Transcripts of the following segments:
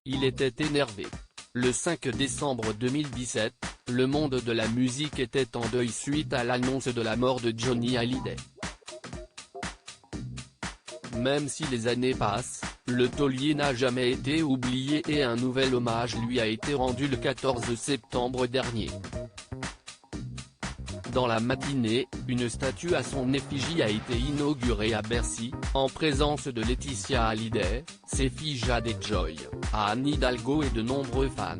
il était énervé. Le 5 décembre 2017, le monde de la musique était en deuil suite à l'annonce de la mort de Johnny Hallyday. Même si les années passent, le taulier n'a jamais été oublié et un nouvel hommage lui a été rendu le 14 septembre dernier. Dans la matinée, une statue à son effigie a été inaugurée à Bercy, en présence de Laetitia Hallyday, ses filles Jade et Joy, Anne Hidalgo et de nombreux fans.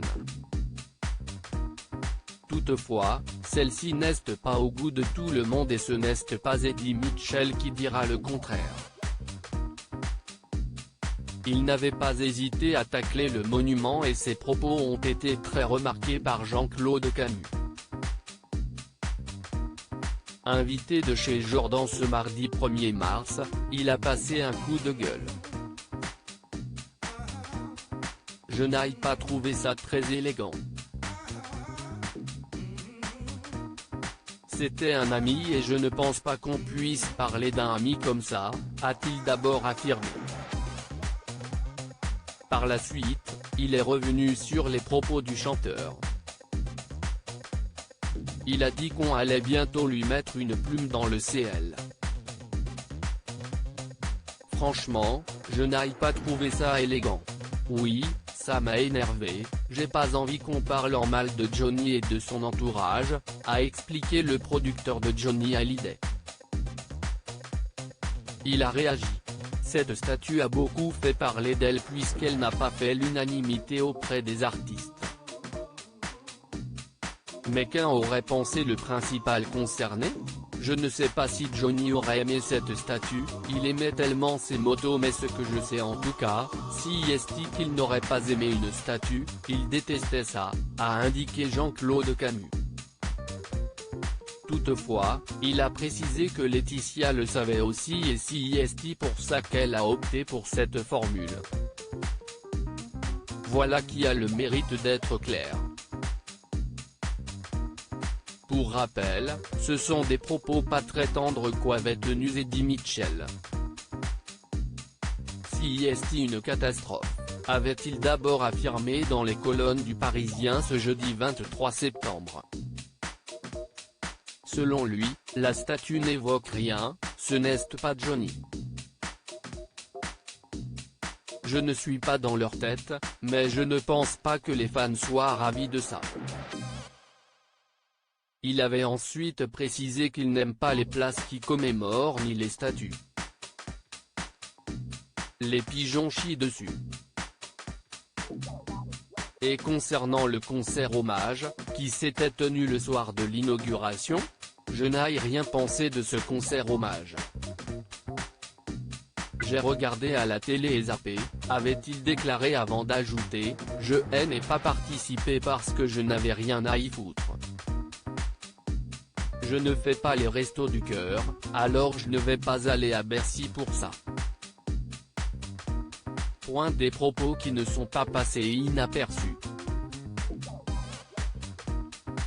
Toutefois, celle-ci n'est pas au goût de tout le monde et ce n'est pas Eddie Mitchell qui dira le contraire. Il n'avait pas hésité à tacler le monument et ses propos ont été très remarqués par Jean-Claude Camus. Invité de chez Jordan ce mardi 1er mars, il a passé un coup de gueule. Je n'ai pas trouvé ça très élégant. C'était un ami et je ne pense pas qu'on puisse parler d'un ami comme ça, a-t-il d'abord affirmé. Par la suite, il est revenu sur les propos du chanteur. Il a dit qu'on allait bientôt lui mettre une plume dans le ciel. Franchement, je n'ai pas trouvé ça élégant. Oui, ça m'a énervé, j'ai pas envie qu'on parle en mal de Johnny et de son entourage, a expliqué le producteur de Johnny Hallyday. Il a réagi. Cette statue a beaucoup fait parler d'elle puisqu'elle n'a pas fait l'unanimité auprès des artistes. Mais qu'en aurait pensé le principal concerné? Je ne sais pas si Johnny aurait aimé cette statue, il aimait tellement ses motos mais ce que je sais en tout cas, si est qu'il n'aurait pas aimé une statue, il détestait ça, a indiqué Jean-Claude Camus. Toutefois, il a précisé que Laetitia le savait aussi et c'est pour ça qu'elle a opté pour cette formule. Voilà qui a le mérite d'être clair. Pour rappel, ce sont des propos pas très tendres qu'avait tenus Eddie Mitchell. C'est une catastrophe, avait-il d'abord affirmé dans les colonnes du Parisien ce jeudi 23 septembre. Selon lui, la statue n'évoque rien, ce n'est pas Johnny. Je ne suis pas dans leur tête, mais je ne pense pas que les fans soient ravis de ça. Il avait ensuite précisé qu'il n'aime pas les places qui commémorent ni les statues. Les pigeons chient dessus. Et concernant le concert hommage, qui s'était tenu le soir de l'inauguration, je n'ai rien pensé de ce concert hommage. J'ai regardé à la télé et zappé, avait-il déclaré avant d'ajouter, je n'ai pas participé parce que je n'avais rien à y foutre. Je ne fais pas les restos du cœur, alors je ne vais pas aller à Bercy pour ça. Point des propos qui ne sont pas passés inaperçus.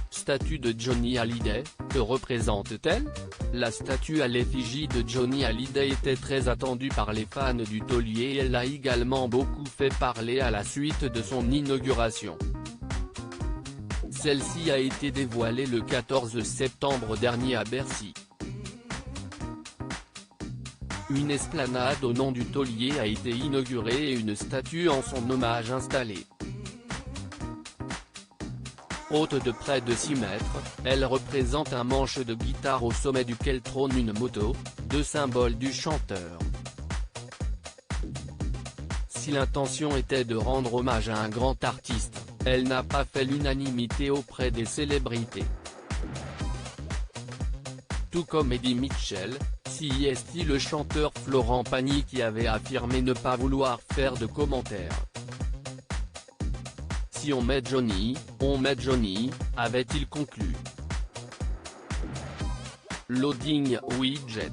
Statue de Johnny Hallyday, que représente-t-elle? La statue à l'effigie de Johnny Hallyday était très attendue par les fans du taulier et elle a également beaucoup fait parler à la suite de son inauguration. Celle-ci a été dévoilée le 14 septembre dernier à Bercy. Une esplanade au nom du taulier a été inaugurée et une statue en son hommage installée. Haute de près de 6 mètres, elle représente un manche de guitare au sommet duquel trône une moto, deux symboles du chanteur. Si l'intention était de rendre hommage à un grand artiste, elle n'a pas fait l'unanimité auprès des célébrités. Tout comme Eddie Mitchell, c'est le chanteur Florent Pagny qui avait affirmé ne pas vouloir faire de commentaires. Si on met Johnny, avait-il conclu. Loading widget.